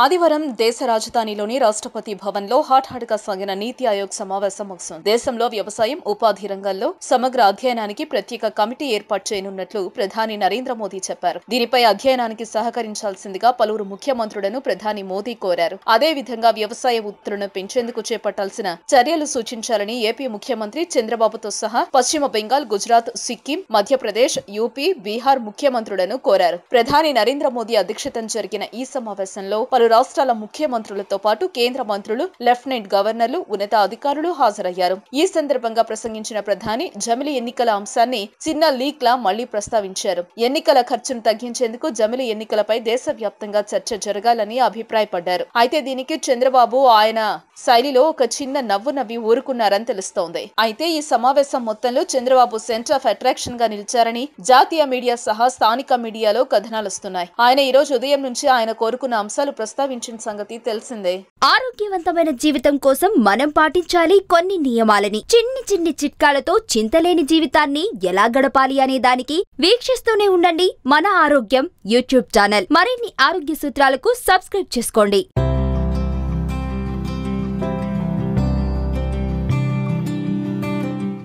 ఆదివారం దేశ రాజధానిలోని రాష్ట్రపతి భవన్లో హాట్గా సాగిన నీతి ఆయోగ్ సమావేశం ముగిసింది. దేశంలో వ్యవసాయం, ఉపాధి రంగాల్లో సమగ్ర అధ్యయనానికి ప్రత్యేక కమిటీ ఏర్పాటు చేయనున్నట్లు ప్రధాని నరేంద్ర మోదీ చెప్పారు. దీనిపై అధ్యయనానికి సహకరించాల్సిందిగా పలువురు ముఖ్యమంత్రులను ప్రధాని మోదీ కోరారు. అదేవిధంగా వ్యవసాయ ఉత్పత్తులను పెంచేందుకు చేపట్టాల్సిన చర్యలు సూచించాలని ఏపీ ముఖ్యమంత్రి చంద్రబాబుతో సహా పశ్చిమ బెంగాల్, గుజరాత్, సిక్కిం, మధ్యప్రదేశ్, యూపీ, బీహార్ ముఖ్యమంత్రులను కోరారు. ప్రధాని నరేంద్ర మోదీ అధ్యక్షతన జరిగిన ఈ సమావేశంలో పలు రాష్ట్రాల ముఖ్యమంత్రులతో పాటు కేంద్ర మంత్రులు, లెఫ్టినెంట్ గవర్నర్లు, ఉన్నతాధికారులు హాజరయ్యారు. ఈ సందర్భంగా ప్రసంగించిన ప్రధాని జమిలి ఎన్నికల అంశాన్ని చిన్న లీక్ లా మళ్లీ ప్రస్తావించారు. ఎన్నికల ఖర్చును తగ్గించేందుకు జమిలి ఎన్నికలపై దేశవ్యాప్తంగా చర్చ జరగాలని అభిప్రాయపడ్డారు. అయితే దీనికి చంద్రబాబు ఆయన శైలిలో ఒక చిన్న నవ్వు నవ్వి ఊరుకున్నారని తెలుస్తోంది. అయితే ఈ సమావేశం మొత్తంలో చంద్రబాబు సెంటర్ ఆఫ్ అట్రాక్షన్ గా నిలిచారని జాతీయ మీడియా సహా స్థానిక మీడియాలో కథనాలొస్తున్నాయి. ఆయన ఈ రోజు ఉదయం నుంచి ఆయన కోరుకున్న అంశాలు ప్రస్తావించిన సంగతి తెలిసిందే. ఆరోగ్యవంతమైన జీవితం కోసం మనం పాటించాలి కొన్ని నియమాలని. చిన్ని చిట్కాలతో చింతలేని జీవితాన్ని ఎలా గడపాలి అనే దానికి వీక్షిస్తూనే ఉండండి మన ఆరోగ్యం యూట్యూబ్ ఛానల్. మరిన్ని ఆరోగ్య సూత్రాలకు సబ్స్క్రైబ్ చేసుకోండి.